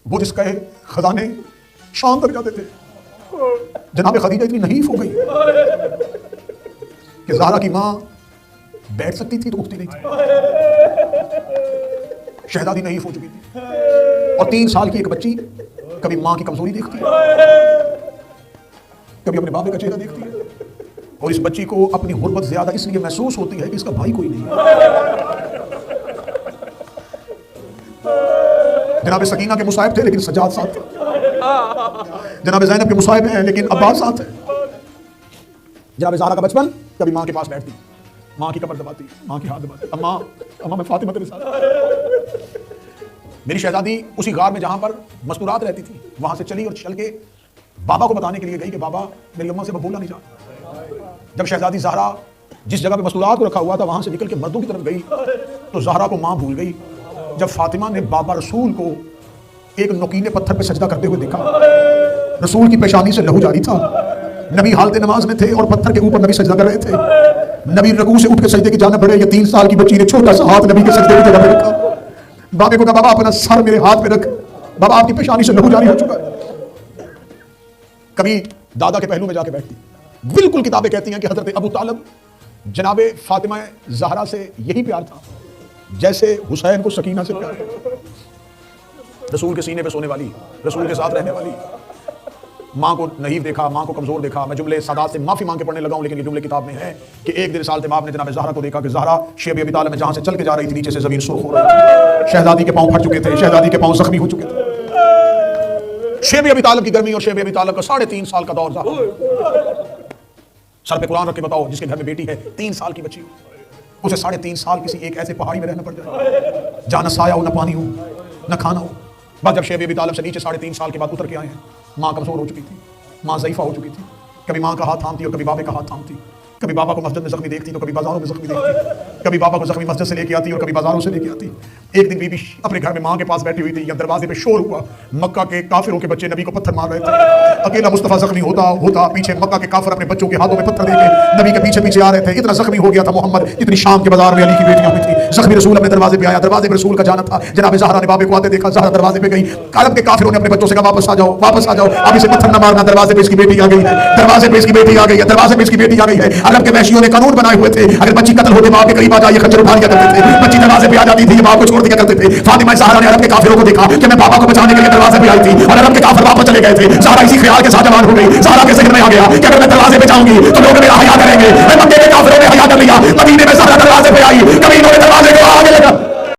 वो जिसका खजाने शाम तक जाते थे। जनाब खदीजा इतनी नहीफ हो गई कि ज़हरा की माँ बैठ सकती थी तो उठती नहीं थी। शहजादी नहीफ हो चुकी थी और 3 साल की एक बच्ची कभी माँ की कमजोरी देखती है, कभी अपने बाबे का चेहरा देखती है, और इस बच्ची को अपनी गुर्बत ज्यादा इसलिए महसूस होती है कि इसका भाई कोई नहीं है। जनाब सकीना के मुसाहिब थे लेकिन सजाद साथ था, जनाब ज़ैनब के मुसाहिब हैं लेकिन अब्बास साथ है। जनाब ज़हरा का बचपन, कभी माँ के पास बैठती, माँ की कमर दबाती, माँ की हाथ दबाती, अम्मा अम्मा मैं फातिमा तेरे साथ। मेरी शहजादी उसी गार में जहां पर मस्तूरात रहती थी वहां से चली और चल के बाबा को बताने के लिए गई कि बाबा मेरी अम्मा से मैं बोला नहीं चाहता। जब शहजादी ज़हरा जिस जगह पे मस्तूरात को रखा हुआ था वहां से निकल के मर्दों की तरफ गई तो ज़हरा को माँ भूल गई। जब फातिमा ने बाबा रसूल को एक नुकीले पत्थर पे सजदा करते हुए देखा, रसूल की पेशानी से लहू जारी था, नबी हालत नमाज में थे और पत्थर के ऊपर नबी सजदा कर रहे थे। नबी रकू से उठ के सजदे की जाना पड़े, ये 3 साल की बच्ची ने छोटा सा हाथ नबी के सजदे की जगह पे रखा। बाबे को कहा बाबा अपना सर मेरे हाथ में रख, बाबा आपकी पेशानी से लहू जारी हो चुका है। कभी दादा के पहलू में जाके बैठती। बिल्कुल किताबें कहती हैं कि हजरत अबू तालिब जनाबे फातिमा ज़हरा से यही प्यार था जैसे हुसैन को सकीना से प्यार है। रसूल के सीने पे सोने वाली, रसूल के साथ रहने वाली माँ को नहीफ देखा, माँ को कमजोर देखा। मैं जुमले सादात से माफी मांग के पढ़ने लगा हूं, लेकिन ये जुमले किताब में है कि एक दिन साल बाप ने जनाब ज़हरा को देखा कि ज़हरा शेब अबी तालिब में जहां से चल के जा रही थी नीचे से जमीन सुर्ख हो रही थी। शहजादी के पांव फट चुके थे, शहजादी के पांव जख्मी हो चुके थे। शेब अबी तालिब की गर्मी और शेब अबी तालिब का 3.5 साल का दौर था। सर पे कुरान रख के बताओ जिसके घर में बेटी है 3 साल की बच्ची, उसे 3.5 साल किसी एक ऐसे पहाड़ी में रहना पड़ जाए जहां न साया हो, न पानी हो, न खाना हो। बस जब शेब अबी तालिब से नीचे 3.5 साल के बाद उतर के आए हैं, माँ कमजोर हो चुकी थी, माँ ज़ईफ़ा हो चुकी थी। कभी माँ का हाथ थामती और कभी बाबे का हाथ थामती, कभी बाबा को मस्जिद में जख्मी देखती तो कभी बाजारों में जख्मी देखती, कभी बाबा को जख्मी मस्जिद से लेके आती और कभी बाजारों से लेके आती। एक दिन बीबी अपने घर में माँ के पास बैठी हुई थी, जब दरवाजे पे शोर हुआ, मक्का के काफिरों के बच्चे नबी को पत्थर मार रहे थे। अकेला मुस्तफ़ा जख्मी होता पीछे मक्का के काफिर अपने बच्चों के हाथों में पत्थर लेके नबी के पीछे पीछे आ रहे थे। इतना जख्मी हो गया था मोहम्मद, इतनी शाम के बाजार में अली की बेटियां हुई थी। जख्मी रसूल अपने दरवाजे पे आया, दरवाजे पे रसूल का जाना था। जनाब ज़हरा ने बाबे को आते देखा, ज़हरा दरवाजे पे गई। अरब के काफिरों ने अपने बच्चों से कहा वापस आ जाओ, वापस आ जाओ, अब इसे पत्थर न मारना। दरवाजे पे इसकी बेटी आ गई है, दरवाजे पे इसकी बेटी आ गई है, दरवाजे पे इसकी बेटी आ गई है। अरब के वैशियों ने कानून बनाए हुए थे, अगर बच्ची कत्ल होते बाप के करीब आ जाए खंजर उठा लिया करते थे। बच्ची दरवाजे पे आ जाती थी, बाप को छोड़ दिया करते थे। फातिमा ज़हरा ने अरब के काफिरों को देखा कि मैं बाबा को बचाने के लिए दरवाजे पे आई थी और अरब के काफिर वापस चले गए थे। ज़हरा इसी ख्याल के साथ जवान हो गई। ज़हरा के ज़हन में आ गया कि अगर मैं दरवाजे पे जाऊंगी तो लोग मेरा हया करेंगे। मैं मक्के के काफिरों ने हया कर लिया, मदीने में ज़हरा दरवाजे पे आई, कभी इन्होंने दरवाजे को आगे लगा